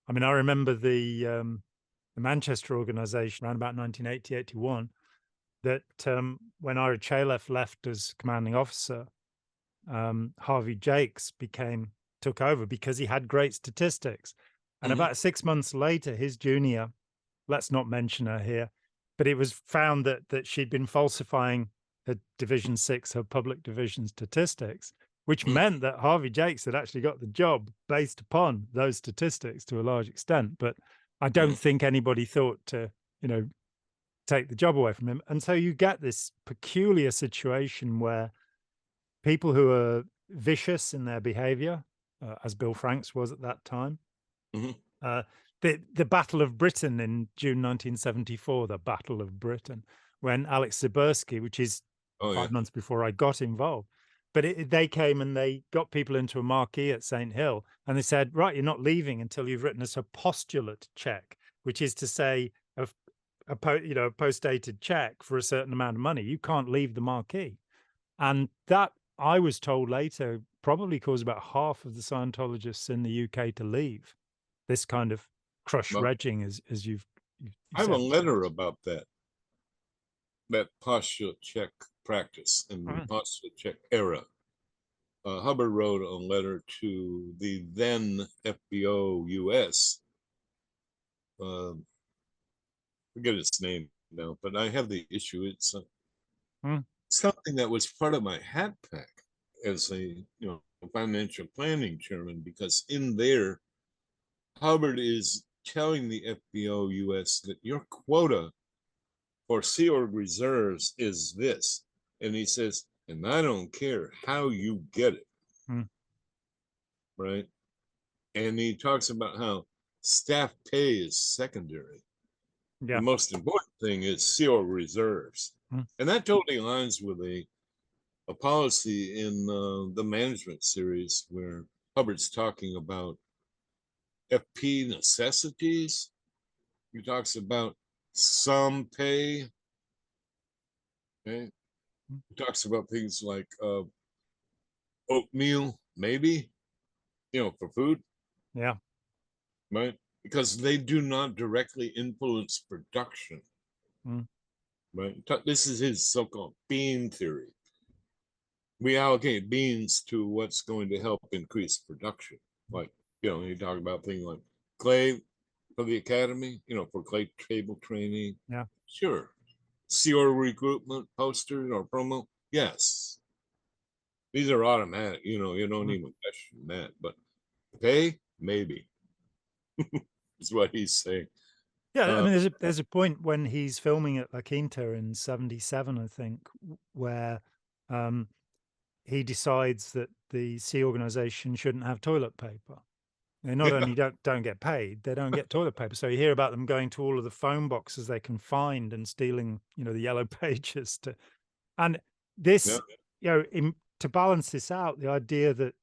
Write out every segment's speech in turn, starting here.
I mean, I remember the Manchester organization around about 1980, 81, that when Ira Chalef left as commanding officer, Harvey Jakes took over because he had great statistics. And about 6 months later, his junior, let's not mention her here, but it was found that she'd been falsifying her Division 6, her public division statistics, which meant that Harvey Jakes had actually got the job based upon those statistics to a large extent. But I don't think anybody thought to, take the job away from him. And so you get this peculiar situation where people who are vicious in their behavior, as Bill Franks was at that time, the Battle of Britain in June 1974, the Battle of Britain, when Alex Sibursky, which is 5 months before I got involved, but they came and they got people into a marquee at St. Hill, and they said, right, you're not leaving until you've written us a postulate check, which is to say a post-dated check for a certain amount of money. You can't leave the marquee. And that, I was told later, probably caused about half of the Scientologists in the UK to leave this kind of crush regging, as you've I have a letter about that postulate check practice in the postulate check era. Hubbard wrote a letter to the then FBO US. Forget its name now, but I have the issue. It's something that was part of my hat pack as a financial planning chairman, because in there, Hubbard is telling the FBO US that your quota for Sea Org reserves is this. And he says, and I don't care how you get it. Right? And he talks about how staff pay is secondary. The most important thing is Sea Org reserves. And that totally aligns with a policy in the management series where Hubbard's talking about FP necessities. He talks about some pay. Okay. He talks about things like oatmeal, maybe, for food. Yeah. Right? Because they do not directly influence production. Right? This is his so-called bean theory. We allocate beans to what's going to help increase production. Like, you talk about things like clay for the academy, for clay table training. Yeah. Sure. Sea Org recruitment poster or promo. Yes. These are automatic, you don't even question that. But pay, maybe. Is what he's saying. Yeah, I mean, there's a point when he's filming at La Quinta in '77, I think, where he decides that the Sea Organization shouldn't have toilet paper. They not only don't get paid, they don't get toilet paper. So you hear about them going to all of the phone boxes they can find and stealing, the yellow pages and this, to balance this out, the idea that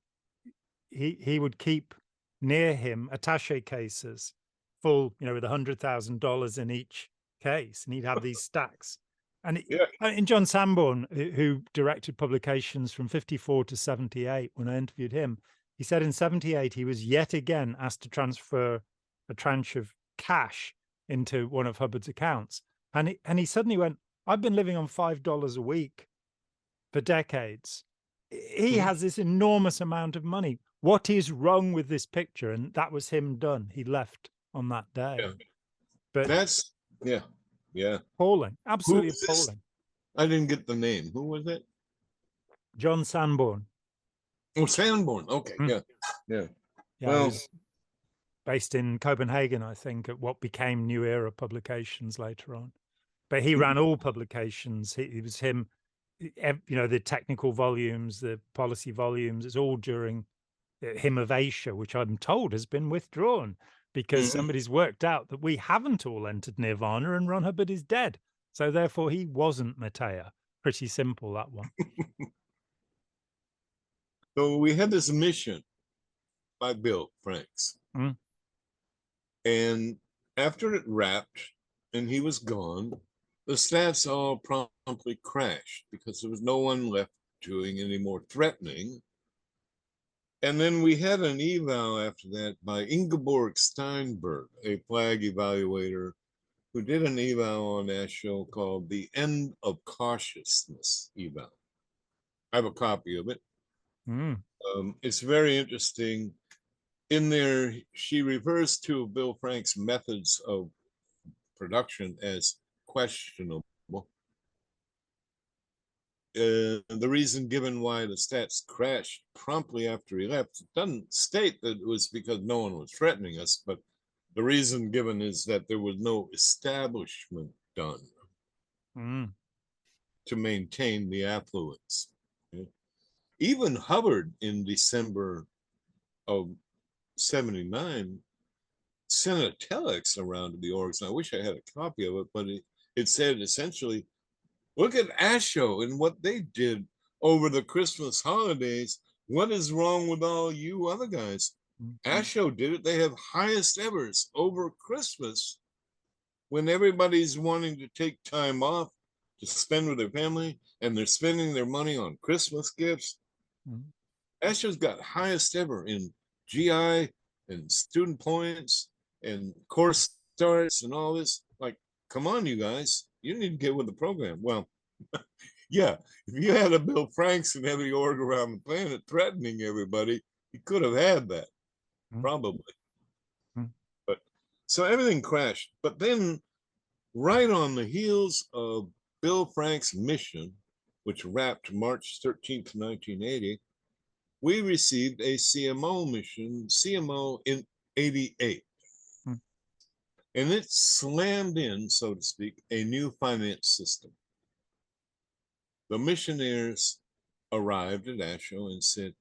he would keep near him attaché cases full, with $100,000 in each case, and he'd have these stacks. And in John Sanborn, who directed publications from 54 to 78, when I interviewed him, he said in 78 he was yet again asked to transfer a tranche of cash into one of Hubbard's accounts, and he suddenly went, "I've been living on $5 a week for decades." He has this enormous amount of money. What is wrong with this picture? And that was him done. He left on that day. But that's appalling, absolutely appalling. I didn't get the name. Who was it? John Sanborn. Oh, Sanborn. Okay, yeah. Well, he's based in Copenhagen, I think, at what became New Era Publications later on. But he ran all publications. It was him, the technical volumes, the policy volumes. It's all during him of Asia, which I'm told has been withdrawn because somebody's worked out that we haven't all entered Nirvana and Ron Hubbard is dead. So therefore he wasn't Matea. Pretty simple, that one. So we had this mission by Bill Franks. And after it wrapped and he was gone, the stats all promptly crashed because there was no one left doing any more threatening. And then we had an eval after that by Ingeborg Steinberg, a flag evaluator, who did an eval on that show called the End of Cautiousness eval. I have a copy of it. It's very interesting. In there, she refers to Bill Frank's methods of production as questionable. The reason given why the stats crashed promptly after he left doesn't state that it was because no one was threatening us, but the reason given is that there was no establishment done to maintain the affluence. Even Hubbard in December of 79 sent a telex around to the orgs. And I wish I had a copy of it, but it said essentially, look at ASHO and what they did over the Christmas holidays. What is wrong with all you other guys? ASHO did it. They have highest evers over Christmas when everybody's wanting to take time off to spend with their family and they're spending their money on Christmas gifts. ASHO's got highest ever in GI and student points and course starts and all this. Like, come on, you guys, you need to get with the program. Well, yeah, if you had a Bill Franks and every org around the planet threatening everybody, you could have had that, probably. But so everything crashed. But then, right on the heels of Bill Frank's mission, which wrapped March 13th, 1980, we received a CMO mission, CMO in 88. And it slammed in, so to speak, a new finance system. The missionaries arrived at ASHO and said,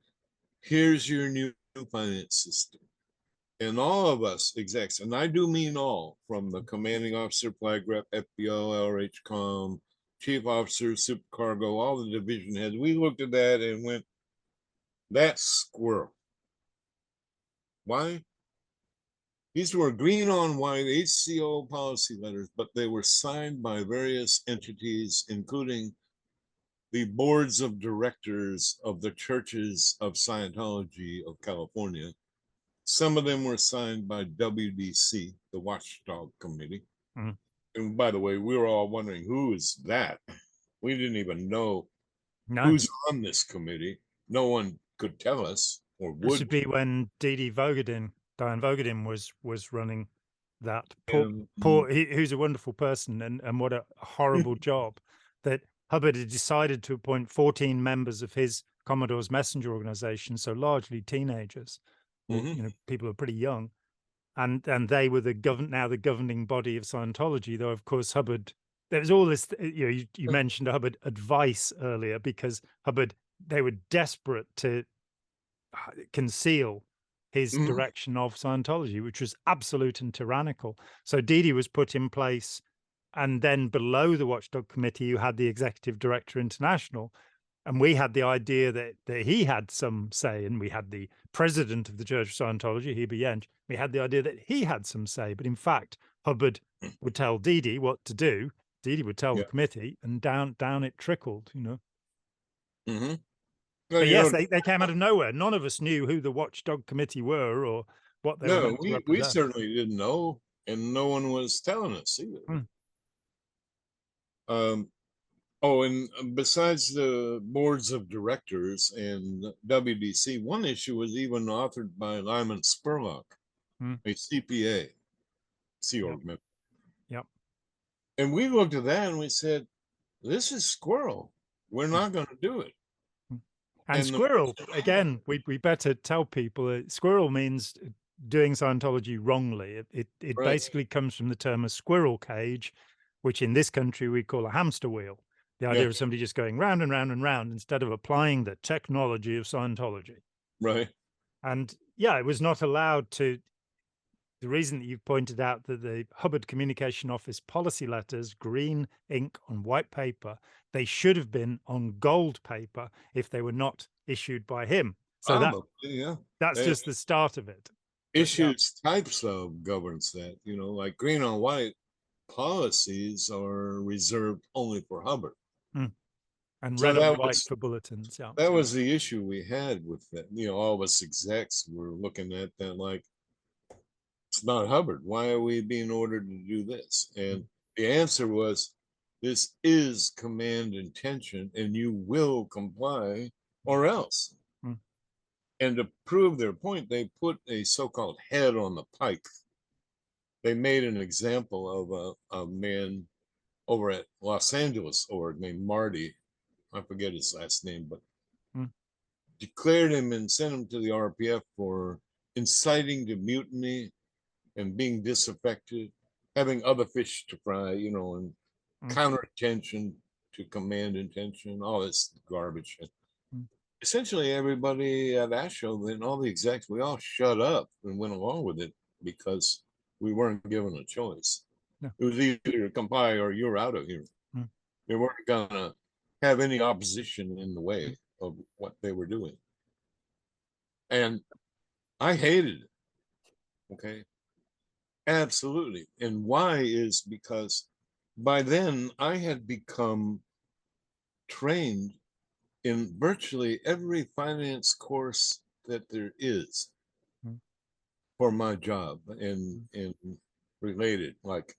here's your new finance system. And all of us execs, and I do mean all, from the commanding officer, flag rep, FBO, LRH com, chief officer, supercargo, all the division heads, we looked at that and went, that's Squirrel. Why? These were green on white HCO policy letters, but they were signed by various entities, including the boards of directors of the churches of Scientology of California. Some of them were signed by WDC, the Watchdog Committee. And by the way, we were all wondering, who is that? We didn't even know who's on this committee. No one could tell us or would. This would be when Diane Vogadin was running that. Who's a wonderful person, and what a horrible job that Hubbard had decided to appoint 14 members of his Commodore's messenger organization, so largely teenagers, people who are pretty young, and they were the governing body of Scientology. Though of course Hubbard, there was all this. You mentioned Hubbard advice earlier, because Hubbard, they were desperate to conceal his direction of Scientology, which was absolute and tyrannical. So Dede was put in place, and then below the Watchdog Committee, you had the Executive Director International, and we had the idea that he had some say, and we had the President of the Church of Scientology, Heber Jensch. We had the idea that he had some say, but in fact, Hubbard would tell Dede what to do. Dede would tell the committee, and down it trickled. But yes, they came out of nowhere. None of us knew who the Watchdog Committee were or what they were meant to represent. We certainly didn't know, and no one was telling us either. And besides the boards of directors and WDC, one issue was even authored by Lyman Spurlock, a CPA, Sea Org member. And we looked at that and we said, this is Squirrel. We're not going to do it. And Squirrel, again, we better tell people, Squirrel means doing Scientology wrongly. It basically comes from the term a squirrel cage, which in this country we call a hamster wheel. The idea of somebody just going round and round and round instead of applying the technology of Scientology. Right. And yeah, it was not allowed to. The reason that you've pointed out that the Hubbard Communication Office policy letters, green ink on white paper, they should have been on gold paper if they were not issued by him. So that's just the start of it. Issues types of governs that, like green on white policies are reserved only for Hubbard. And So read and that write was for bulletins. Yeah. that was the issue we had with that. All of us execs were looking at that like, it's not Hubbard. Why are we being ordered to do this? And the answer was, this is command intention, and you will comply or else. And to prove their point, they put a so-called head on the pike. They made an example of a man over at Los Angeles org named Marty. I forget his last name, but declared him and sent him to the RPF for inciting to mutiny and being disaffected, having other fish to fry, and counter intention to command intention, all this garbage. Essentially, everybody at ASHO and all the execs, we all shut up and went along with it because we weren't given a choice. No. It was either comply or you're out of here. They weren't gonna have any opposition in the way of what they were doing. And I hated it. Okay. Absolutely. And why is because by then I had become trained in virtually every finance course that there is for my job and related. Like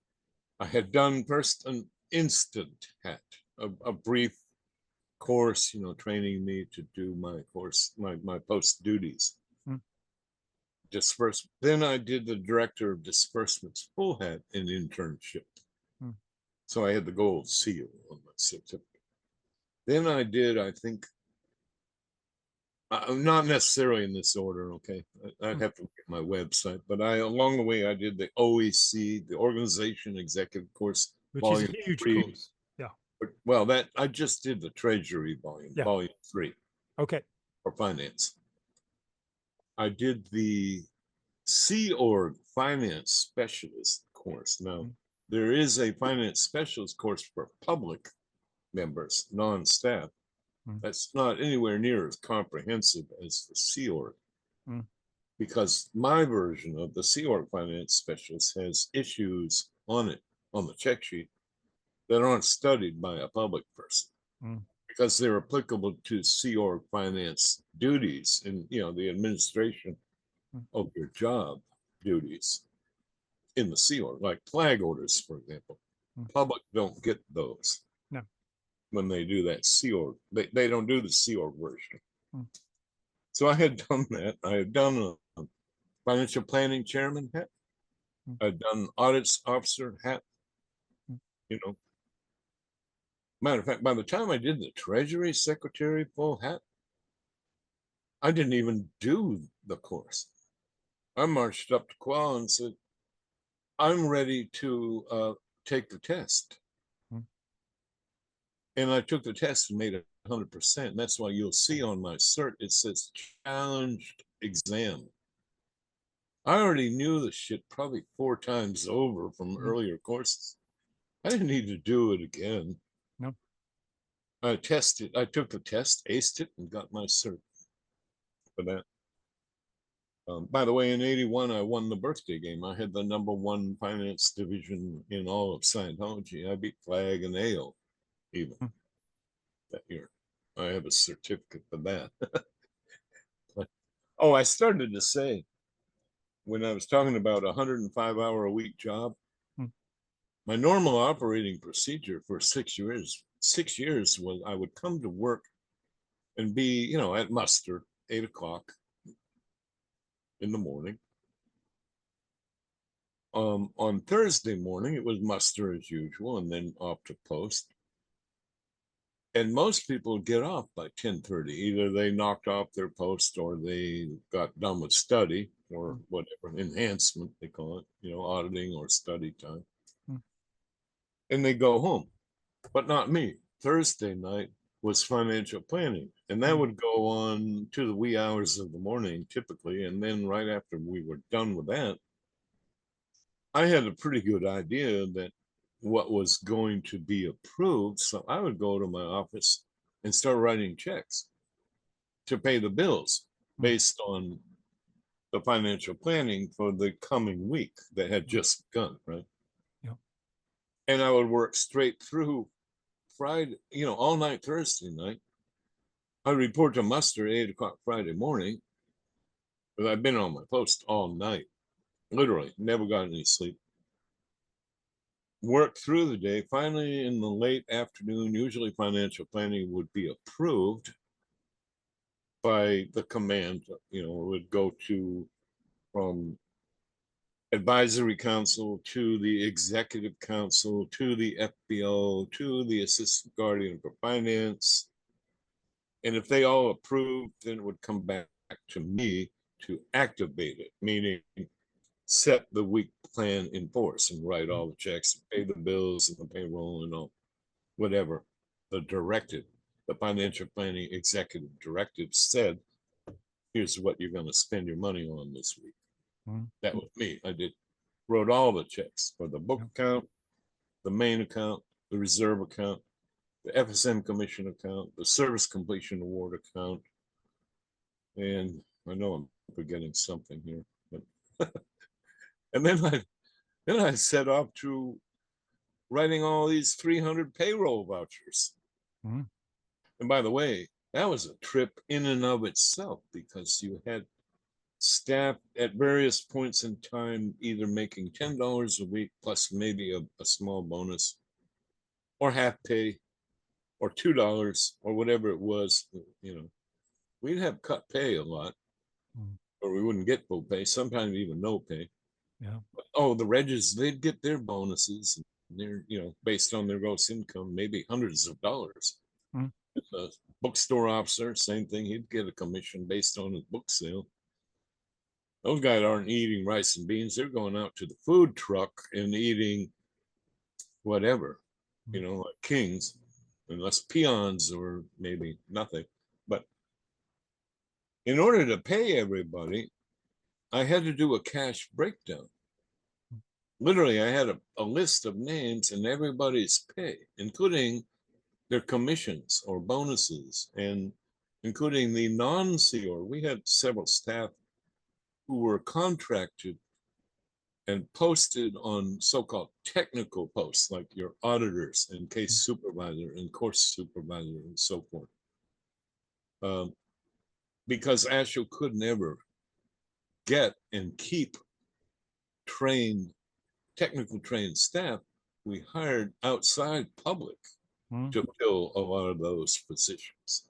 I had done first an instant hat, a brief course, training me to do my course, my post duties. Disbursement. Then I did the director of disbursements full hat in internship. So I had the gold seal on my certificate. Then I did, I think, not necessarily in this order, okay? I'd have to look at my website, but along the way, I did the OEC, the Organization Executive Course, which is a huge course. Yeah. Well, I just did the Treasury volume, volume 3. Okay. For finance. I did the Sea Org Finance Specialist course. Now, there is a Finance Specialist course for public members, non-staff. That's not anywhere near as comprehensive as the Sea Org. Because my version of the Sea Org Finance Specialist has issues on it, on the check sheet, that aren't studied by a public person. Because they're applicable to Sea Org finance duties and the administration of your job duties in the Sea Org, like flag orders, for example. Public don't get those. No. When they do that Sea Org, they don't do the Sea Org version. So I had done that. I had done a financial planning chairman hat. I'd done audits officer hat. Matter of fact, by the time I did the Treasury Secretary full hat, I didn't even do the course. I marched up to Qual and said, I'm ready to take the test. And I took the test and made it 100%. And that's why you'll see on my cert, it says challenged exam. I already knew the shit probably 4 times over from earlier courses. I didn't need to do it again. No. I took the test, aced it, and got my cert for that. By the way, in '81, I won the birthday game. I had the #1 finance division in all of Scientology. I beat Flag and Ale even that year. I have a certificate for that. Oh, I started to say, when I was talking about a 105-hour-a-week job, my normal operating procedure for 6 years was I would come to work and be, at muster, 8 o'clock in the morning. On Thursday morning, it was muster as usual, and then off to post. And most people get off by 10:30. Either they knocked off their post or they got done with study or whatever, enhancement they call it, auditing or study time. And they go home. But not me. Thursday night was financial planning. And that would go on to the wee hours of the morning, typically. And then right after we were done with that, I had a pretty good idea that what was going to be approved. So I would go to my office and start writing checks to pay the bills based on the financial planning for the coming week that had just begun, right? Yeah. And I would work straight through Friday, all night Thursday night. I report to muster at 8 o'clock Friday morning. But I've been on my post all night, literally, never got any sleep. Worked through the day. Finally, in the late afternoon, usually financial planning would be approved by the command. It would go to from advisory council to the executive council to the FBO to the assistant guardian for finance. And if they all approved, then it would come back to me to activate it, meaning set the week plan in force and write all the checks, pay the bills and the payroll and all, whatever. The directive, the financial planning executive directive said, here's what you're going to spend your money on this week. That was me. I wrote all the checks for the book account, the main account, the reserve account, the FSM commission account, the service completion award account. And I know I'm forgetting something here, but and then I set off to writing all these 300 payroll vouchers. And by the way, that was a trip in and of itself, because you had staff at various points in time either making $10 a week plus maybe a small bonus, or half pay, or $2, or whatever it was. We'd have cut pay a lot, or we wouldn't get full pay, sometimes even no pay. But, the Regis, they'd get their bonuses. They're, based on their gross income, maybe hundreds of dollars. The bookstore officer, same thing. He'd get a commission based on his book sale. Those guys aren't eating rice and beans. They're going out to the food truck and eating whatever, like kings, unless peons or maybe nothing. But in order to pay everybody, I had to do a cash breakdown. Literally, I had a list of names and everybody's pay, including their commissions or bonuses, and including the non-COR. We had several staff who were contracted and posted on so-called technical posts, like your auditors and case supervisor and course supervisor and so forth. Because ASHO could never get and keep technical trained staff, we hired outside public to fill a lot of those positions.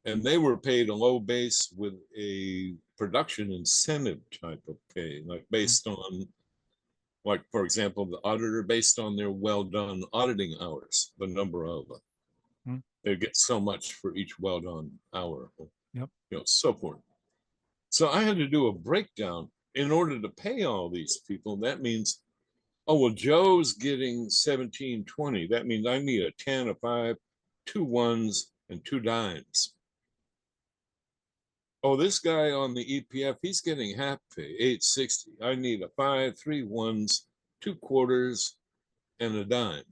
And they were paid a low base with a production incentive type of pay, like based on, like, for example, the auditor, based on their well done auditing hours, the number of them. They get so much for each well done hour, so forth. So I had to do a breakdown in order to pay all these people. That means, Joe's getting $17.20. That means I need a 10, a 5, 2 1s, and 2 dimes. This guy on the EPF, he's getting half pay, $8.60. I need a 5, 3 1s, 2 quarters, and a dime.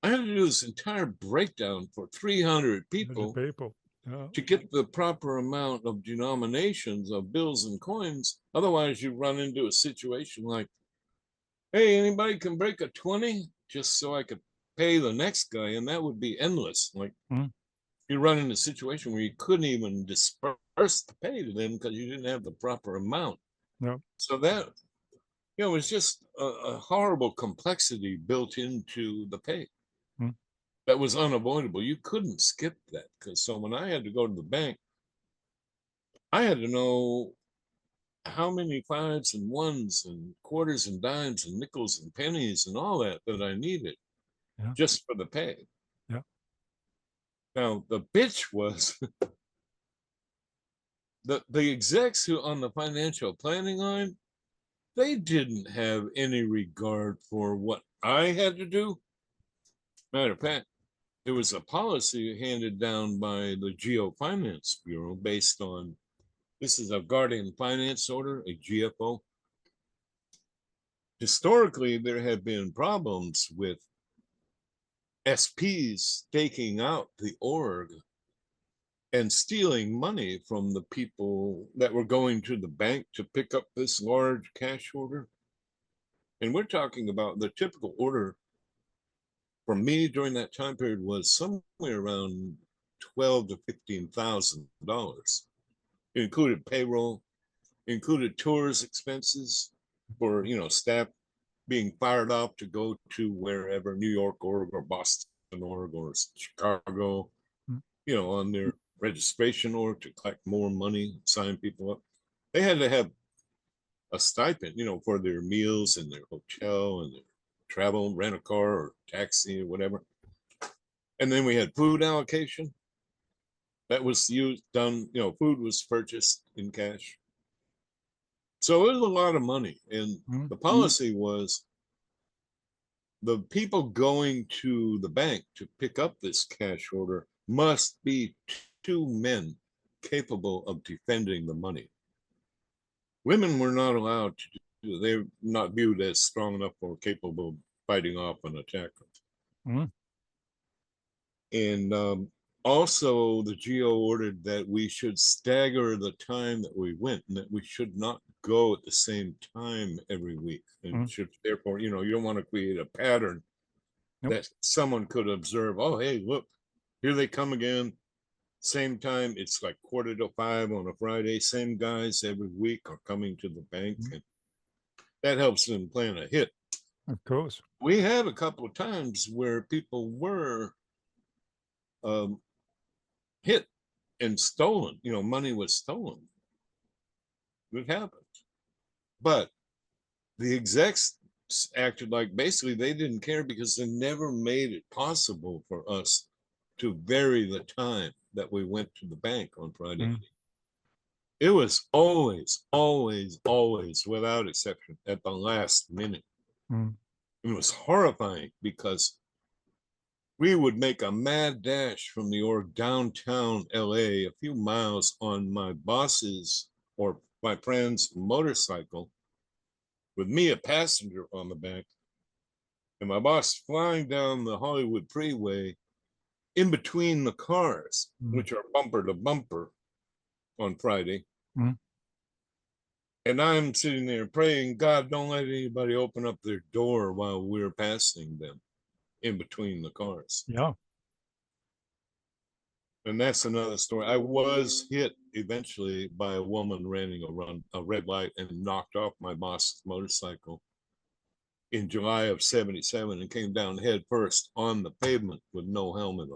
I had to do this entire breakdown for 300 people to get the proper amount of denominations of bills and coins. Otherwise, you run into a situation like, hey, anybody can break a 20 just so I could pay the next guy, and that would be endless. Like, you run into a situation where you couldn't even disperse the pay to them because you didn't have the proper amount. So that, it was just a horrible complexity built into the pay. That was unavoidable. You couldn't skip that, because so when I had to go to the bank, I had to know how many 5s and 1s and quarters and dimes and nickels and pennies and all that I needed just for the pay. Now, the bitch was the execs who on the financial planning line, they didn't have any regard for what I had to do. Matter of fact, there was a policy handed down by the Geo Finance Bureau based on, this is a Guardian Finance Order, a GFO. Historically, there have been problems with SPs staking out the org and stealing money from the people that were going to the bank to pick up this large cash order. And we're talking about the typical order for me during that time period was somewhere around $12,000 to $15,000. It included payroll, included tours expenses for, staff being fired off to go to wherever, New York, Oregon, or Boston, Oregon, or Chicago, on their registration or to collect more money, sign people up. They had to have a stipend, for their meals and their hotel and their travel, rent a car or taxi or whatever. And then we had food allocation. That was done, food was purchased in cash. So it was a lot of money. And the policy was the people going to the bank to pick up this cash order must be two men capable of defending the money. Women were not allowed to do, they're not viewed as strong enough or capable of fighting off an attacker. And also the GO ordered that we should stagger the time that we went and that we should not go at the same time every week. And should therefore, you don't want to create a pattern that someone could observe. Oh, hey, look, here they come again. Same time, it's like 4:45 on a Friday. Same guys every week are coming to the bank. And that helps them plan a hit. Of course. We had a couple of times where people were hit and stolen, money was stolen. It happened. But the execs acted like basically they didn't care because they never made it possible for us to vary the time that we went to the bank on Friday. It was always, always, always, without exception, at the last minute. It was horrifying because we would make a mad dash from New York downtown LA, a few miles on my boss's or my friend's motorcycle, with me a passenger on the back, and my boss flying down the Hollywood freeway in between the cars, which are bumper to bumper on Friday. And I'm sitting there praying, God, don't let anybody open up their door while we're passing them in between the cars. Yeah. And that's another story. I was hit eventually by a woman running a red light and knocked off my boss's motorcycle in July of '77 and came down head first on the pavement with no helmet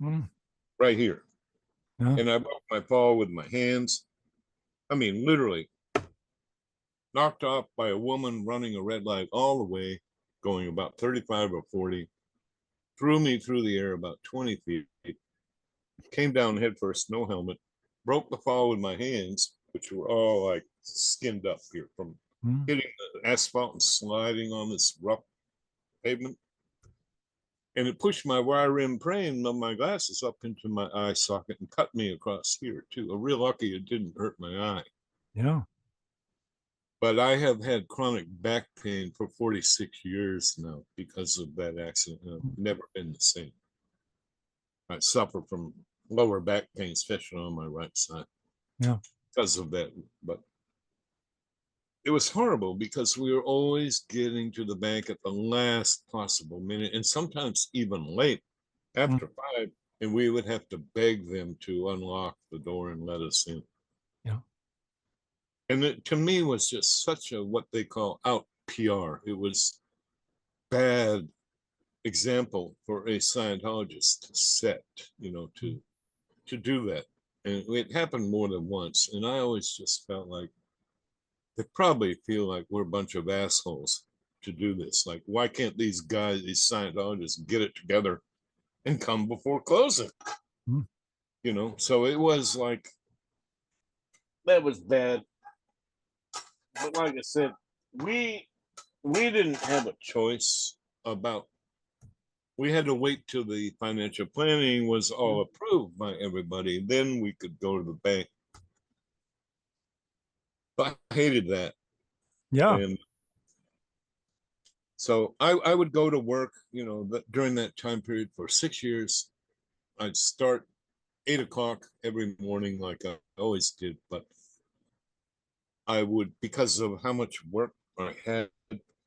on. Right here. And I broke my fall with my hands. I mean, literally knocked off by a woman running a red light all the way, going about 35 or 40, threw me through the air about 20 feet, came down head first, no helmet, broke the fall with my hands, which were all like skinned up here from hitting the asphalt and sliding on this rough pavement. And it pushed my wire rim frame of my glasses up into my eye socket and cut me across here too. A real lucky it didn't hurt my eye. Yeah. But I have had chronic back pain for 46 years now because of that accident. I've never been the same. I suffer from lower back pain, especially on my right side. Yeah. Because of that. But it was horrible because we were always getting to the bank at the last possible minute and sometimes even late after 5. And we would have to beg them to unlock the door and let us in. Yeah. And it, to me, was just such a what they call out PR. It was bad example for a Scientologist to set, to do that. And it happened more than once. And I always just felt like they probably feel like we're a bunch of assholes to do this. Like, why can't these guys, these Scientologists, get it together and come before closing? So it was like, that was bad. But like I said, we didn't have a choice about, we had to wait till the financial planning was all approved by everybody. Then we could go to the bank. But I hated that. Yeah. And so I would go to work, during that time period for 6 years. I'd start 8 o'clock every morning like I always did. But I would, because of how much work I had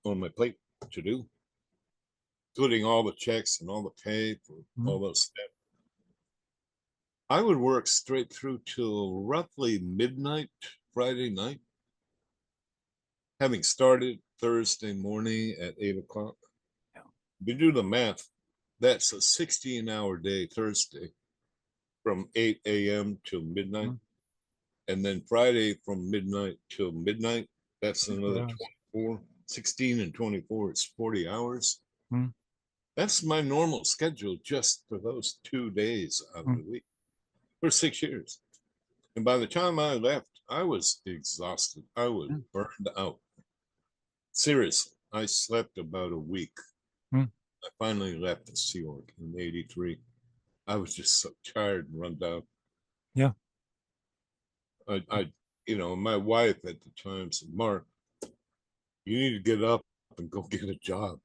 on my plate to do, including all the checks and all the pay for all those steps. I would work straight through till roughly midnight Friday night, having started Thursday morning at 8 o'clock. Yeah. If you do the math, that's a 16-hour day Thursday from 8 a.m. till midnight. And then Friday from midnight till midnight, that's another 24. 16 and 24, it's 40 hours. That's my normal schedule just for those 2 days out of the week for 6 years. And by the time I left, I was exhausted. I was burned out. Seriously, I slept about a week. I finally left the Sea Org in '83. I was just so tired and run down. Yeah. I my wife at the time said, Mark, you need to get up and go get a job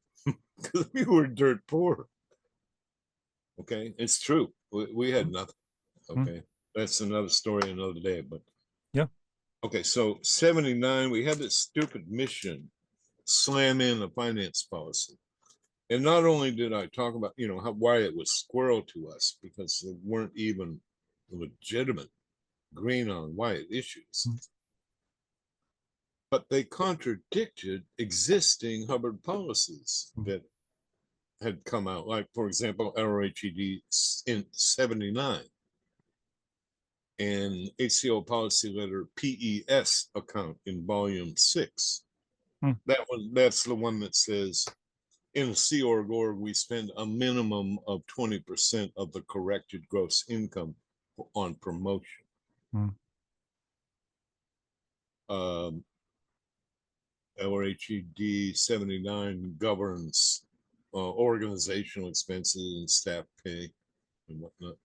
because we were dirt poor. Okay, it's true. We had nothing. Okay, that's another story another day. But yeah. Okay, so '79, we had this stupid mission, slam in a finance policy. And not only did I talk about, why it was squirrel to us, because there weren't even legitimate green on white issues, but they contradicted existing Hubbard policies that had come out, like, for example, LRHED in '79 and HCO policy letter PES account in volume 6. That's the one that says, in a Sea Org, we spend a minimum of 20% of the corrected gross income on promotion. LRHED 79 governs organizational expenses and staff pay and whatnot.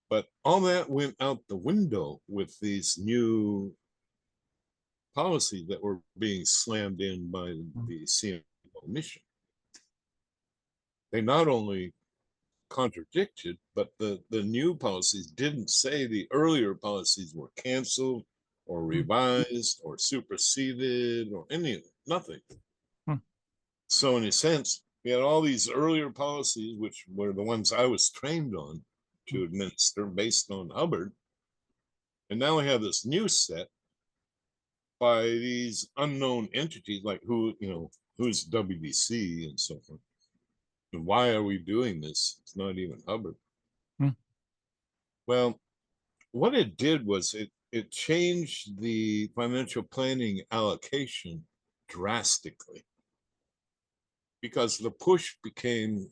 But all that went out the window with these new policies that were being slammed in by the CMO mission. They not only contradicted, but the new policies didn't say the earlier policies were canceled or revised or superseded or nothing. So in a sense, we had all these earlier policies, which were the ones I was trained on to administer based on Hubbard. And now we have this new set by these unknown entities, like who's WBC and so forth. And why are we doing this? It's not even Hubbard. Well, what it did was it changed the financial planning allocation drastically, because the push became,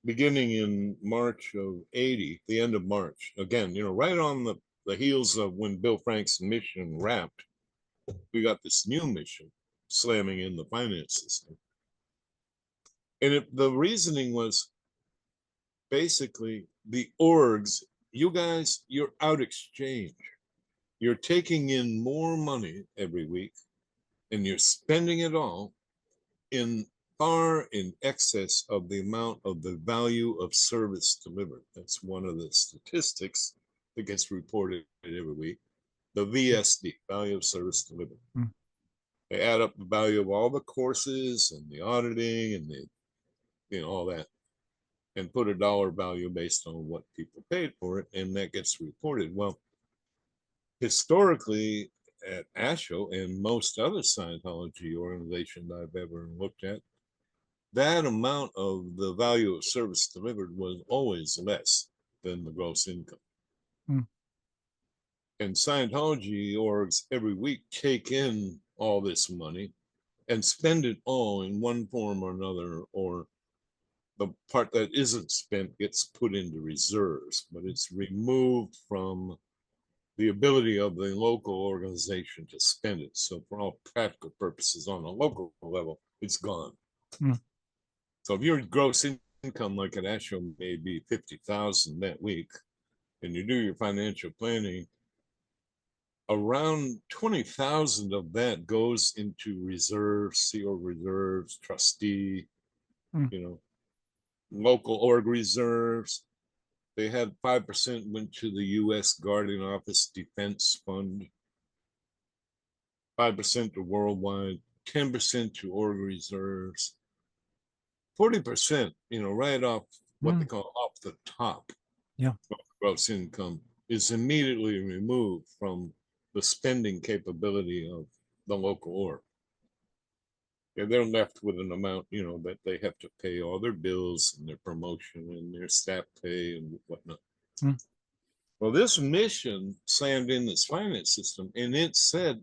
beginning in March of '80, the end of March, again, right on the heels of when Bill Frank's mission wrapped, we got this new mission slamming in the finance system. And the reasoning was basically the orgs, you guys, you're out exchange. You're taking in more money every week and you're spending it all in far in excess of the amount of the value of service delivered. That's one of the statistics that gets reported every week. The VSD, value of service delivered. They add up the value of all the courses and the auditing and all that, and put a dollar value based on what people paid for it, and that gets reported. Well, historically at ASHO and most other Scientology organizations I've ever looked at, that amount of the value of service delivered was always less than the gross income. And Scientology orgs every week take in all this money and spend it all in one form or another, or the part that isn't spent gets put into reserves, but it's removed from the ability of the local organization to spend it. So for all practical purposes on a local level, it's gone. So if your gross income, like at ASHO, may be 50,000 that week, and you do your financial planning, around 20,000 of that goes into reserves, CO reserves, trustee, local org reserves. They had 5% went to the U.S. Guardian Office Defense Fund, 5% to worldwide, 10% to org reserves, 40%, right off what they call off the top of gross income is immediately removed from the spending capability of the local org. And they're left with an amount, that they have to pay all their bills and their promotion and their staff pay and whatnot. Well, this mission slammed in this finance system, and it said,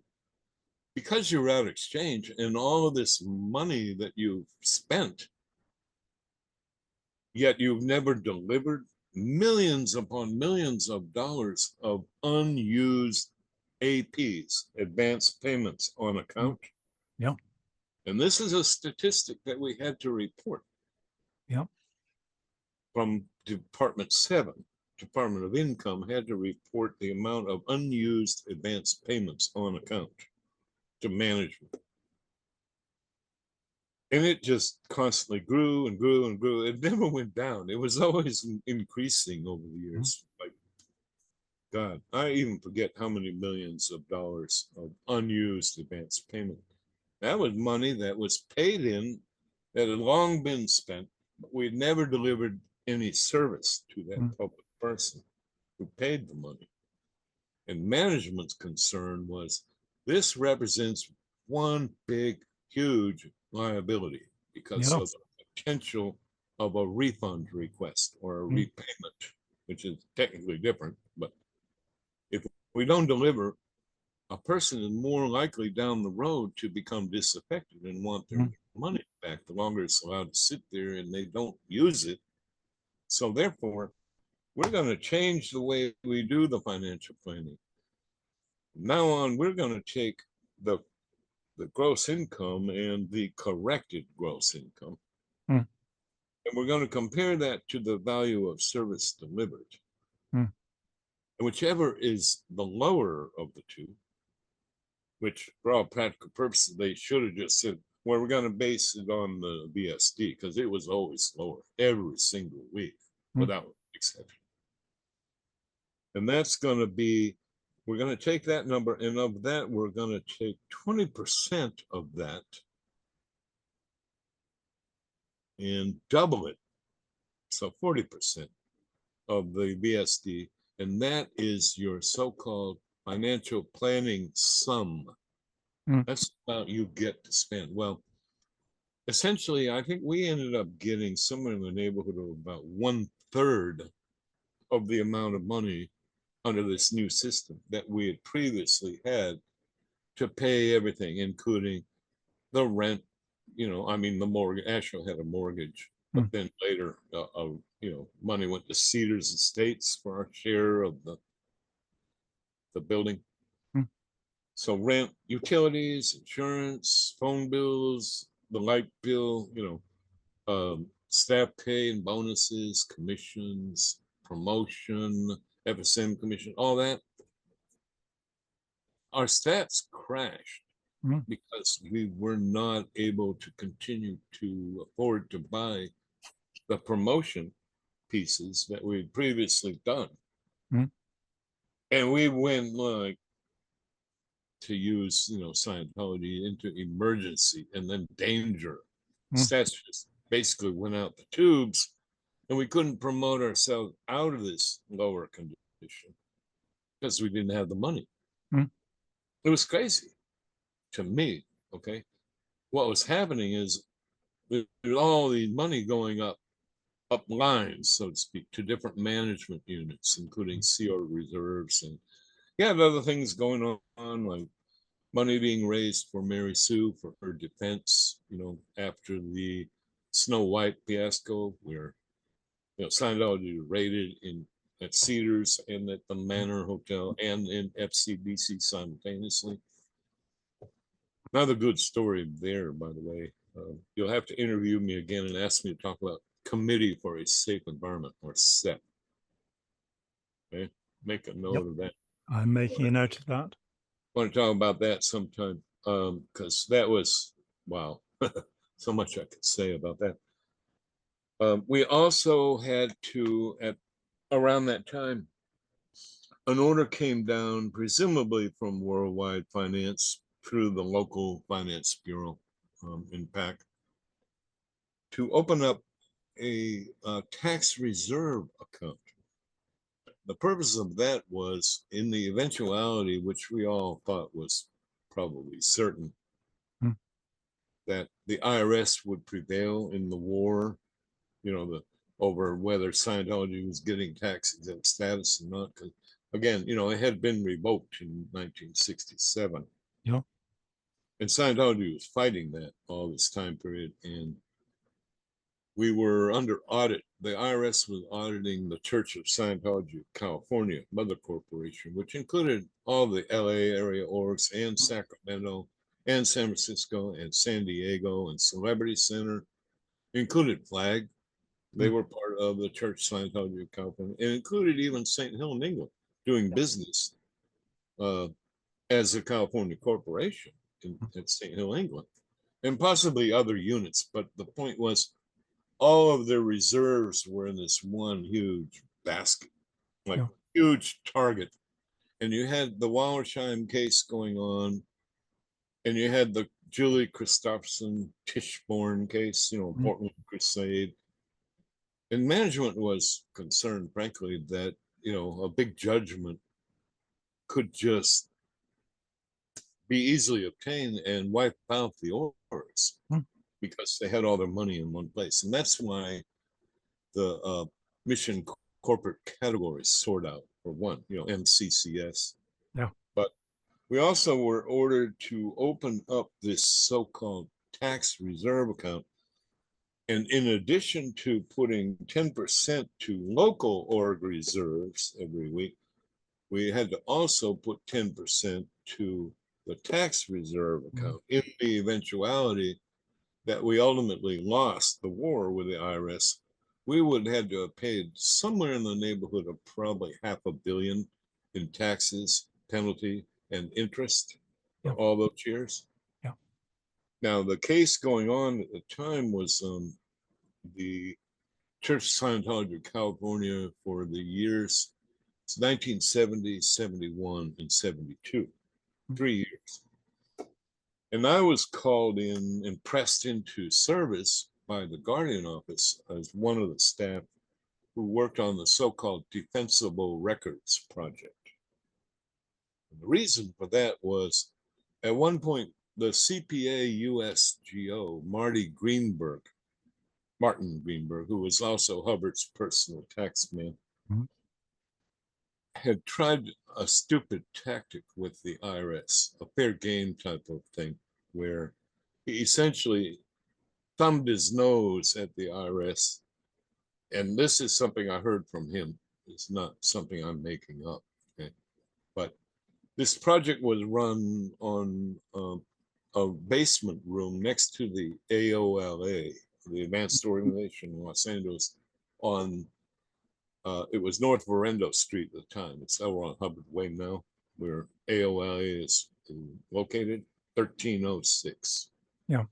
because you're out of exchange and all of this money that you've spent, yet you've never delivered millions upon millions of dollars of unused APs, advanced payments on account. Yeah. And this is a statistic that we had to report. Yeah. From Department 7, Department of Income had to report the amount of unused advanced payments on account to management. And it just constantly grew and grew and grew. It never went down. It was always increasing over the years. Like, God, I even forget how many millions of dollars of unused advanced payment. That was money that was paid in, that had long been spent, but we'd never delivered any service to that public person who paid the money. And management's concern was, this represents one big, huge liability because of the potential of a refund request or a repayment, which is technically different. But if we don't deliver, a person is more likely down the road to become disaffected and want their money back the longer it's allowed to sit there and they don't use it. So therefore, we're going to change the way we do the financial planning. Now on, we're going to take the gross income and the corrected gross income, and we're going to compare that to the value of service delivered. And whichever is the lower of the two, which for all practical purposes, they should have just said, well, we're going to base it on the VSD, because it was always lower every single week without exception. And that's going to be, we're going to take that number, and of that, we're going to take 20% of that and double it. So 40% of the VSD, and that is your so-called financial planning sum. That's about you get to spend. Well, essentially, I think we ended up getting somewhere in the neighborhood of about 1/3 of the amount of money under this new system that we had previously had to pay everything, including the rent. The mortgage. Asheville had a mortgage, but then later, money went to Cedars Estates for our share of the building. So rent, utilities, insurance, phone bills, the light bill, staff pay and bonuses, commissions, promotion, FSM commission, all that. Our stats crashed because we were not able to continue to afford to buy the promotion pieces that we'd previously done. And we went, like, to use, Scientology, into emergency and then danger. Stats just basically went out the tubes, and we couldn't promote ourselves out of this lower condition because we didn't have the money. It was crazy to me. Okay, what was happening is there's all the money going up lines, so to speak, to different management units, including CO reserves, and you have other things going on, like money being raised for Mary Sue for her defense, after the Snow White fiasco, where Scientology raided at Cedars and at the Manor Hotel and in FCBC simultaneously. Another good story there, by the way. You'll have to interview me again and ask me to talk about Committee for a Safe Environment, or SEP. Okay, make a note of that. I'm making a note of that. I want to talk about that sometime, because that was, wow, so much I could say about that. We also had to, at around that time, an order came down, presumably from Worldwide Finance through the local finance bureau in PAC, to open up a tax reserve account. The purpose of that was, in the eventuality, which we all thought was probably certain, that the IRS would prevail in the war, over whether Scientology was getting tax exempt status or not. Because again, it had been revoked in 1967. Yeah. And Scientology was fighting that all this time period. And we were under audit. The IRS was auditing the Church of Scientology of California, Mother Corporation, which included all the LA area orgs and Sacramento and San Francisco and San Diego and Celebrity Center, included Flag. They were part of the Church of Scientology of California. It included even St. Hill in England doing business as a California corporation at St. Hill, England, and possibly other units. But the point was, all of their reserves were in this one huge basket, like huge target. And you had the Wallersheim case going on, and you had the Julie Christopherson Tichborne case, Portland Crusade. And management was concerned, frankly, that, a big judgment could just be easily obtained and wipe out the orgs because they had all their money in one place. And that's why the mission corporate categories sort out for one, MCCS. Yeah. But we also were ordered to open up this so-called tax reserve account. And in addition to putting 10% to local org reserves every week, we had to also put 10% to the tax reserve account in the eventuality that we ultimately lost the war with the IRS. We would have to have paid somewhere in the neighborhood of probably $500 million in taxes, penalty, and interest for all those years. Yeah. Now, the case going on at the time was the Church of Scientology of California for the years 1970, 71, and 72, 3 years. And I was called in and pressed into service by the Guardian Office as one of the staff who worked on the so-called Defensible Records Project. And the reason for that was, at one point, the CPA USGO, Martin Greenberg, who was also Hubbard's personal tax man, had tried a stupid tactic with the IRS, a fair game type of thing, where he essentially thumbed his nose at the IRS. And this is something I heard from him. It's not something I'm making up. Okay? But this project was run on a basement room next to the AOLA, the Advanced Organization in Los Angeles, on it was North Verendo Street at the time. It's over on Hubbard Way now, where AOLA is located, 1306. Yeah.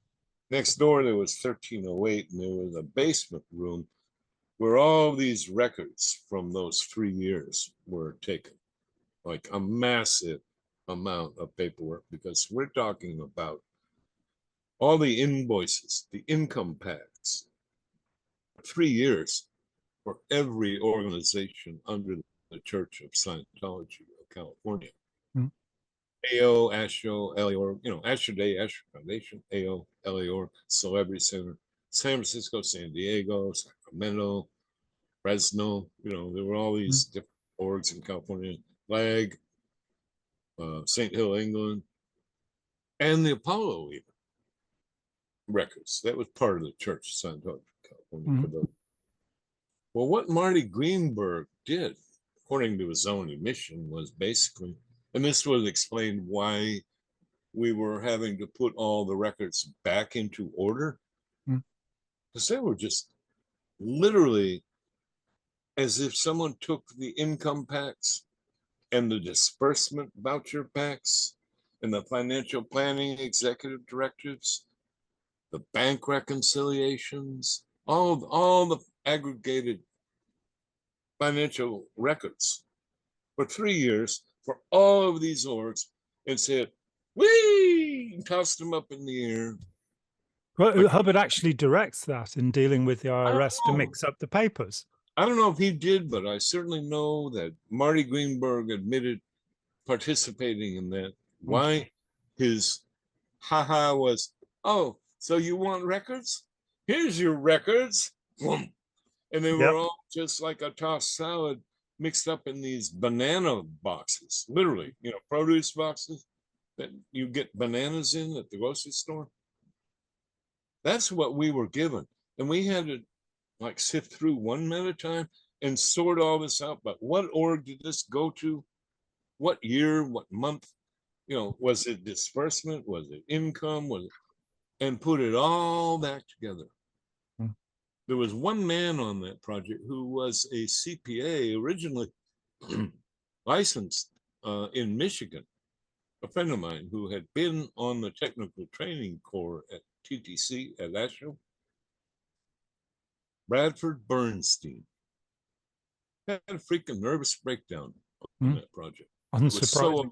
Next door, there was 1308, and there was a basement room where all these records from those 3 years were taken, like a massive amount of paperwork, because we're talking about all the invoices, the income tax, 3 years for every organization under the Church of Scientology of California. AO, ASHO, LAOR, Asher Day, Asher Foundation, AO, LAOR, Celebrity Center, San Francisco, San Diego, Sacramento, Fresno, there were all these different orgs in California, Flag, St. Hill, England, and the Apollo even records. That was part of the Church of Scientology of California for those. Well, what Marty Greenberg did, according to his own admission, was basically, and this was explained why we were having to put all the records back into order, because they were just literally as if someone took the income packs and the disbursement voucher packs and the financial planning executive directives, the bank reconciliations, all the aggregated financial records for 3 years for all of these orgs, and said, "Whee!" and tossed them up in the air Well, Hubbard actually directs that in dealing with the IRS to know. mix up the papers. I don't know if he did, but I certainly know that Marty Greenberg admitted participating in that. Why his haha was, oh, so you want records? Here's your records. And they were Yep. all just like a tossed salad mixed up in these banana boxes, literally, produce boxes that you get bananas in at the grocery store. That's what we were given. And we had to like sift through one at a time and sort all this out. But what org did this go to? What year? What month? Was it disbursement? Was it income? Was it, and put it all back together. There was one man on that project who was a CPA originally licensed in Michigan, a friend of mine who had been on the technical training corps at TTC at Asheville. Bradford Bernstein had a freaking nervous breakdown on that project. Unsurprising. It was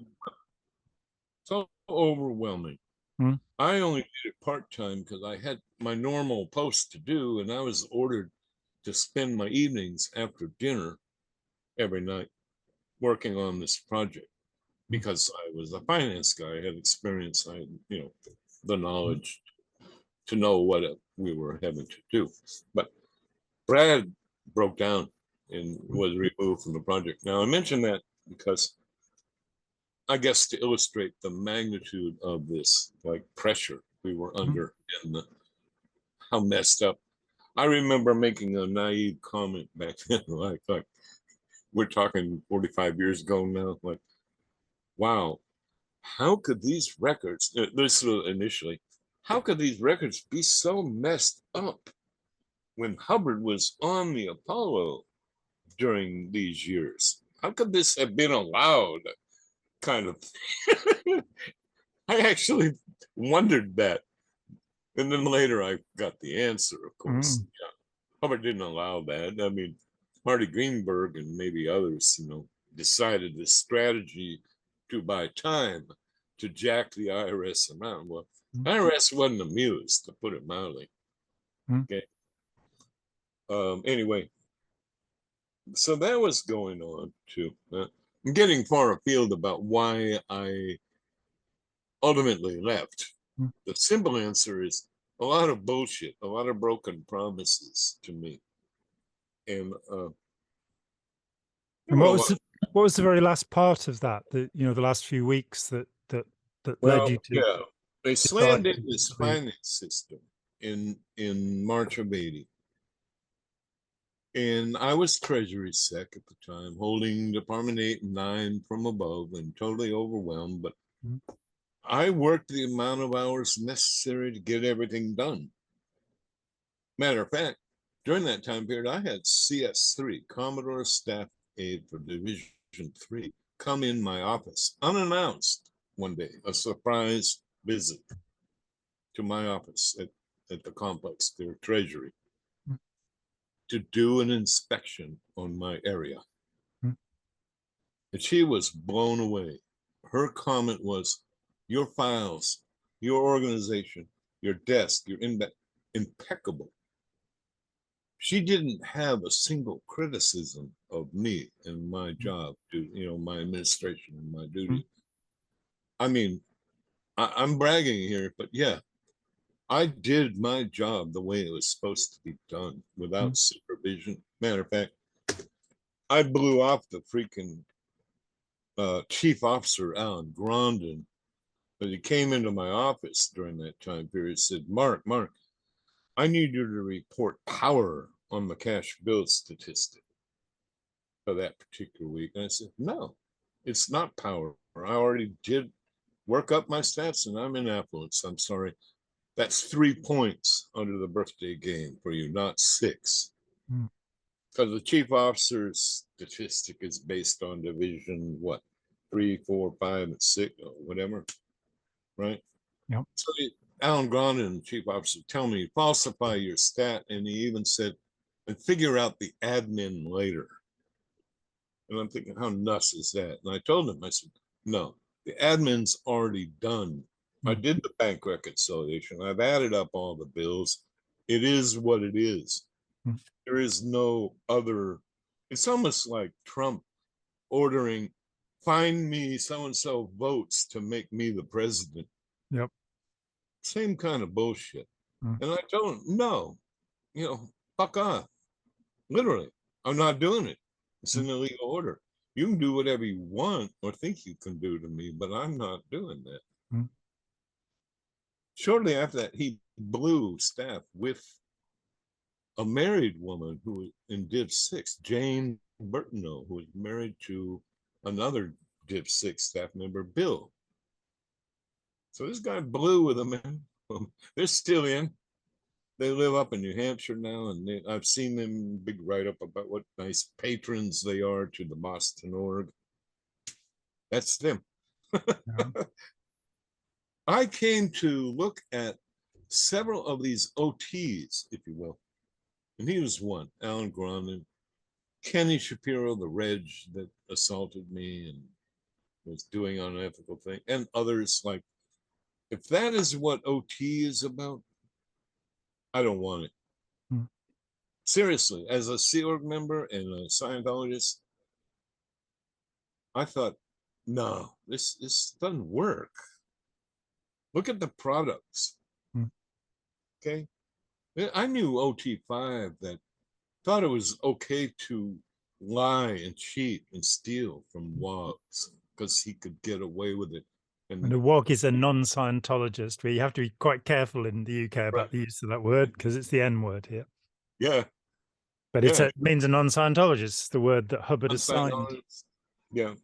so overwhelming. I only did it part-time because I had my normal post to do, and I was ordered to spend my evenings after dinner every night working on this project because I was a finance guy. I had experience, I had, the knowledge to know what we were having to do. But Brad broke down and was removed from the project. Now, I mention that because I guess to illustrate the magnitude of this like pressure we were under and how messed up. I remember making a naive comment back then, like we're talking 45 years ago now, like, wow, how could these records, this was initially, how could these records be so messed up when Hubbard was on the Apollo during these years? How could this have been allowed? Kind of. I actually wondered that. And then later I got the answer, of course. Yeah. Hubbard didn't allow that. I mean, Marty Greenberg and maybe others, decided this strategy to buy time to jack the IRS around. Well, IRS wasn't amused, to put it mildly. Okay. Anyway, so that was going on too. I'm getting far afield about why I ultimately left. The simple answer is a lot of bullshit, a lot of broken promises to me. And what was the very last part of that? The last few weeks that led you to? Yeah, they slammed in this finance system in March of '80. And I was Treasury Sec at the time, holding Department 8 and 9 from above and totally overwhelmed. But I worked the amount of hours necessary to get everything done. Matter of fact, during that time period, I had CS3, Commodore Staff Aide for Division 3, come in my office unannounced one day, a surprise visit to my office at the complex, their Treasury, to do an inspection on my area. And she was blown away. Her comment was, your files, your organization, your desk, your impeccable. She didn't have a single criticism of me and my job, my administration and my duty. I mean, I'm bragging here, but yeah, I did my job the way it was supposed to be done without supervision. Matter of fact, I blew off the freaking chief officer, Alan Grondin, but he came into my office during that time period, said, Mark, I need you to report power on the cash bill statistic for that particular week. And I said, no, it's not power. I already did work up my stats and I'm in affluence. I'm sorry. That's 3 points under the birthday game for you, not 6. Because the chief officer's statistic is based on division, 3, 4, 5, and 6, or whatever, right? Yep. So Alan Grondin, the chief officer, tell me, falsify your stat. And he even said, and figure out the admin later. And I'm thinking, how nuts is that? And I told him, I said, no, the admin's already done I did the bank reconciliation. I've added up all the bills. It is what it is. There is no other. It's almost like Trump ordering, find me so-and-so votes to make me the president. Yep. Same kind of bullshit. And I don't know, fuck off. Literally, I'm not doing it. It's an illegal order. You can do whatever you want or think you can do to me, but I'm not doing that. Shortly after that, he blew staff with a married woman who was in Div 6, Jane Burtonow, who was married to another Div 6 staff member, Bill. So this guy blew with them. They're still in. They live up in New Hampshire now, and I've seen them big write-up about what nice patrons they are to the Boston org. That's them. I came to look at several of these OTs, if you will, and he was one, Alan Grondin, Kenny Shapiro, the reg that assaulted me and was doing unethical thing, and others. Like, if that is what OT is about, I don't want it. Seriously, as a Sea Org member and a Scientologist, I thought, no, this doesn't work. Look at the products. Okay. I knew OT5 that thought it was okay to lie and cheat and steal from WOGs because he could get away with it. And a WOG is a non-Scientologist, where you have to be quite careful in the UK about the use of that word because it's the N word here. Yeah. But it means a non-Scientologist, the word that Hubbard assigned. Yeah.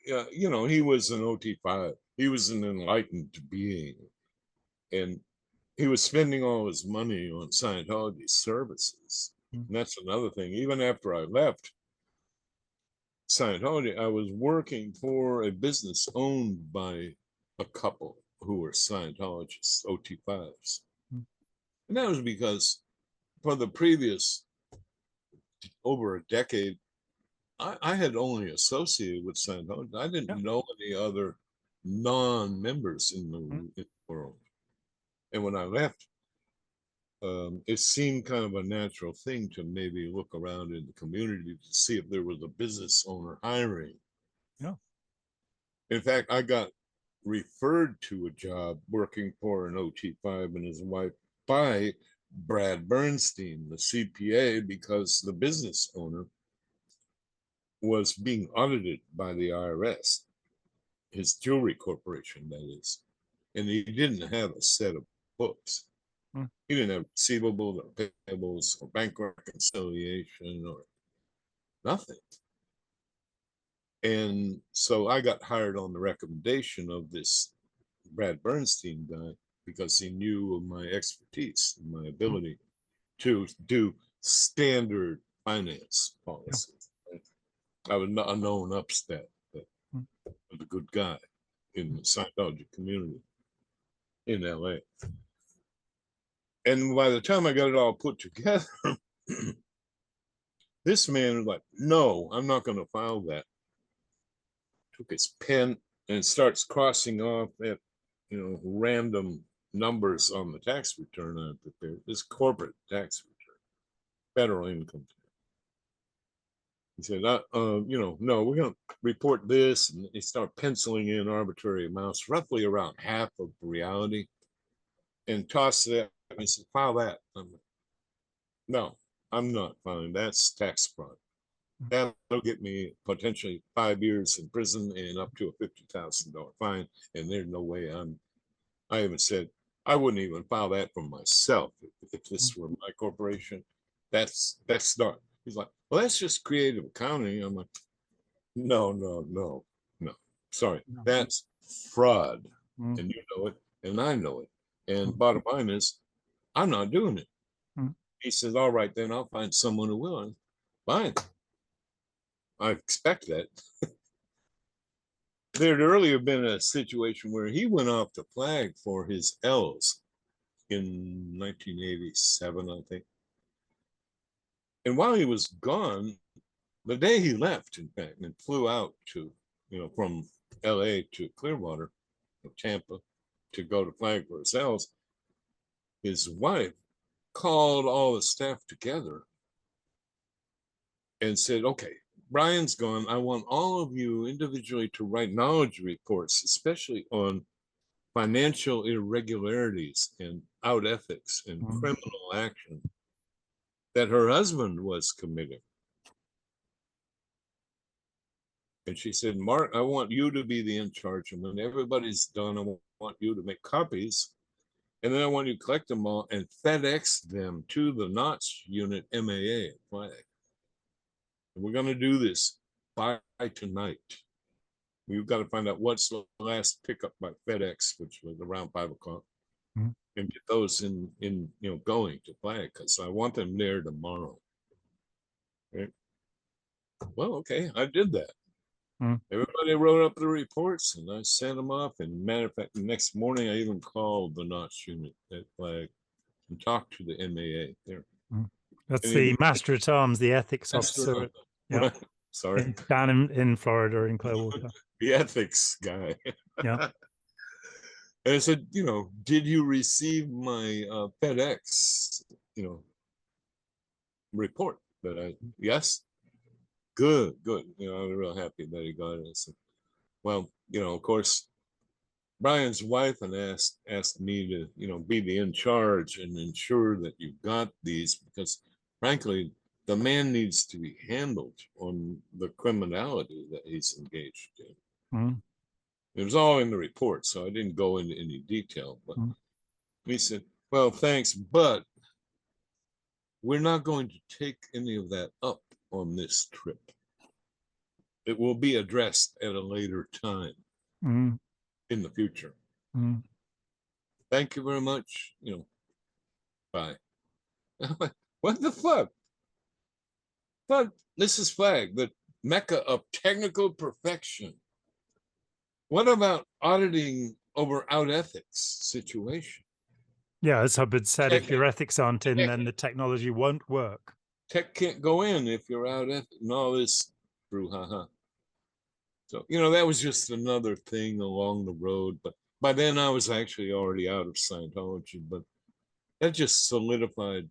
Yeah. He was an OT5. He was an enlightened being. And he was spending all his money on Scientology services. And that's another thing. Even after I left Scientology, I was working for a business owned by a couple who were Scientologists, OT5s. And that was because for the previous over a decade, I had only associated with Scientology. I didn't know any other non-members in the world. And when I left, it seemed kind of a natural thing to maybe look around in the community to see if there was a business owner hiring. Yeah. In fact, I got referred to a job working for an OT5 and his wife by Brad Bernstein, the CPA, because the business owner was being audited by the IRS, his jewelry corporation, that is. And he didn't have a set of books. He didn't have receivables or payables or bank reconciliation or nothing. And so I got hired on the recommendation of this Brad Bernstein guy because he knew of my expertise and my ability to do standard finance policy. I was a known upstart, but a good guy in the Scientology community in LA. And by the time I got it all put together, this man was like, no, I'm not going to file that. Took his pen and starts crossing off at, random numbers on the tax return I prepared. This corporate tax return, federal income tax. He said, no, we're going to report this. And they start penciling in arbitrary amounts, roughly around half of reality, and toss it. I said, file that. I'm like, no, I'm not filing. That's tax fraud. That'll get me potentially 5 years in prison and up to a $50,000 fine. And there's no way I even said, I wouldn't even file that for myself if this were my corporation. That's not. He's like, well, that's just creative accounting. I'm like, no. Sorry, that's fraud. And you know it, and I know it. And bottom line is, I'm not doing it. He says, all right, then I'll find someone who will. Fine. I expect that. There had earlier been a situation where he went off the flag for his L's in 1987, I think. And while he was gone, the day he left, in fact, and flew out to, from LA to Clearwater, Tampa, to go to Flag Versailles, his wife called all the staff together and said, okay, Brian's gone. I want all of you individually to write knowledge reports, especially on financial irregularities and out ethics and criminal action that her husband was committing. And she said, Mark, I want you to be the in charge. And when everybody's done, I want you to make copies. And then I want you to collect them all and FedEx them to the Notch unit MAA at Flag. And we're going to do this by tonight. We've got to find out what's the last pickup by FedEx, which was around 5 o'clock, and get those in going to Flag, because I want them there tomorrow. Right? Well, okay, I did that. Everybody wrote up the reports, and I sent them off. And matter of fact, the next morning, I even called the Notch unit at Flag and talked to the MAA there. That's the Master at Arms, the ethics officer. Yeah, sorry, down in Florida, in Clearwater. The ethics guy. Yeah. And I said, did you receive my FedEx, report? Yes. Good. I was real happy that he got it. I said, well, of course, Brian's wife and asked me to, be the in charge and ensure that you got these, because frankly, the man needs to be handled on the criminality that he's engaged in. It was all in the report, so I didn't go into any detail, but he said, well, thanks, but we're not going to take any of that up on this trip. It will be addressed at a later time in the future. Thank you very much. Bye. What the fuck? But this is Flag, the mecca of technical perfection. What about auditing over out ethics situation? Yeah, as Hubbard said, if your ethics aren't in, then the technology won't work. Tech can't go in if you're out ethics and all this brouhaha. So, that was just another thing along the road. But by then I was actually already out of Scientology, but that just solidified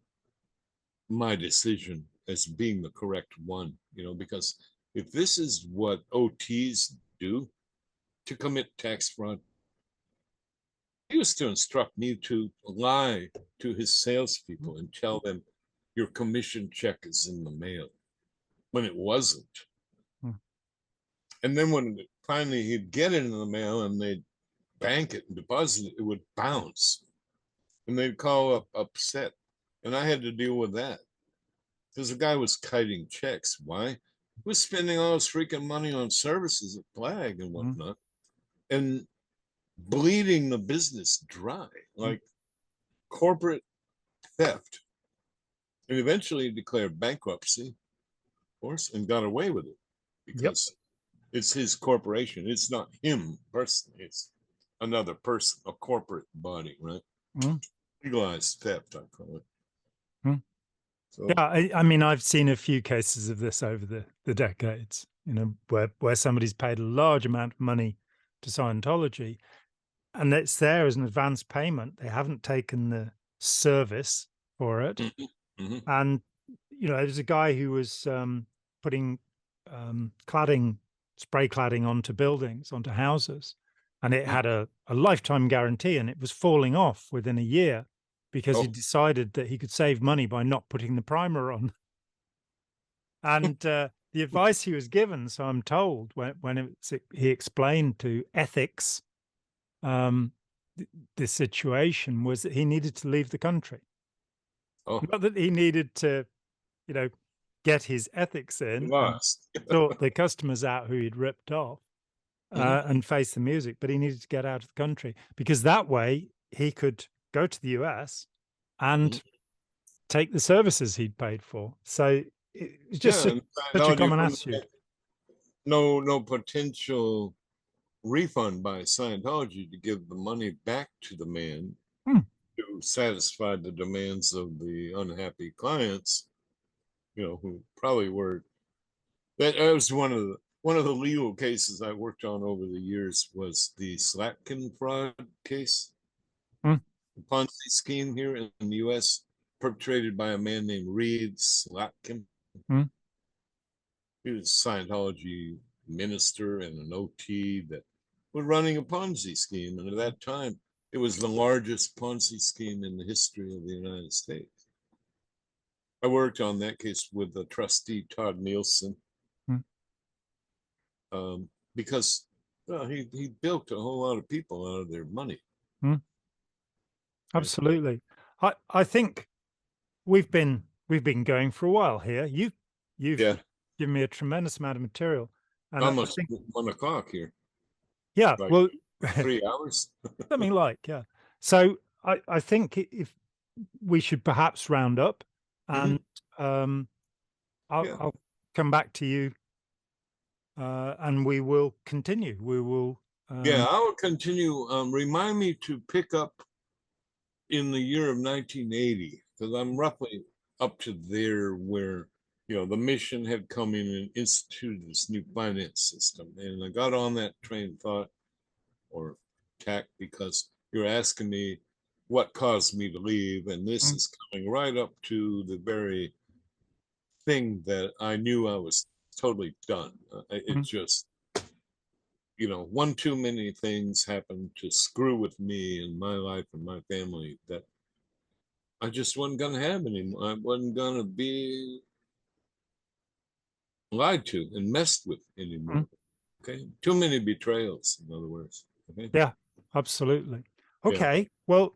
my decision as being the correct one, because if this is what OTs do to commit tax fraud, he was to instruct me to lie to his salespeople and tell them your commission check is in the mail when it wasn't. And then when finally he'd get it in the mail and they'd bank it and deposit it, it would bounce. And they'd call up upset. And I had to deal with that. Because the guy was kiting checks. Why? He was spending all his freaking money on services at Flag and whatnot. And bleeding the business dry, like corporate theft. And eventually declared bankruptcy, of course, and got away with it. Because it's his corporation. It's not him personally. It's another person, a corporate body, right? Legalized theft, I call it. So, yeah, I mean, I've seen a few cases of this over the decades, where somebody's paid a large amount of money to Scientology, and it's there as an advance payment. They haven't taken the service for it. And, there's a guy who was putting spray cladding onto buildings, onto houses, and it had a lifetime guarantee, and it was falling off within a year because he decided that he could save money by not putting the primer on. And the advice he was given, so I'm told, when he explained to ethics the situation, was that he needed to leave the country. Not that he needed to, get his ethics in, sort the customers out who he'd ripped off, and face the music, but he needed to get out of the country, because that way he could go to the US and take the services he'd paid for. So it's just such a common attitude. No potential refund by Scientology to give the money back to the man to satisfy the demands of the unhappy clients, who probably were. That was one of one of the legal cases I worked on over the years was the Slatkin fraud case, the Ponzi scheme here in the U.S., perpetrated by a man named Reed Slatkin. He was a Scientology minister and an OT that were running a Ponzi scheme. And at that time, it was the largest Ponzi scheme in the history of the United States. I worked on that case with the trustee, Todd Nielsen, because he bilked a whole lot of people out of their money. Absolutely. I think we've been going for a while here. You've given me a tremendous amount of material. And almost 1 o'clock here. Yeah, like well, 3 hours. Something like, yeah. So I think if we should perhaps round up, and I'll come back to you, and we will continue. We will. I will continue. Remind me to pick up in the year of 1980, because I'm roughly up to there where, the mission had come in and instituted this new finance system. And I got on that train of thought or tack because you're asking me what caused me to leave. And this is coming right up to the very thing that I knew I was totally done. It just, one too many things happened to screw with me and my life and my family that I just wasn't going to have anymore. I wasn't going to be lied to and messed with anymore. Okay. Too many betrayals, in other words. Okay. Yeah, absolutely. Okay. Well,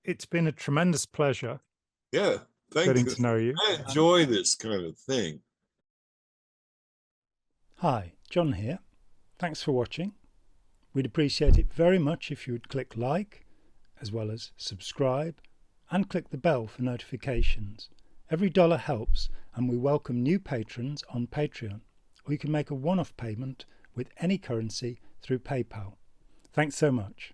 it's been a tremendous pleasure. Yeah. Getting to know you. I enjoy this kind of thing. Hi, John here. Thanks for watching. We'd appreciate it very much if you would click like, as well as subscribe, and click the bell for notifications. Every dollar helps, and we welcome new patrons on Patreon, or you can make a one-off payment with any currency through PayPal. Thanks so much.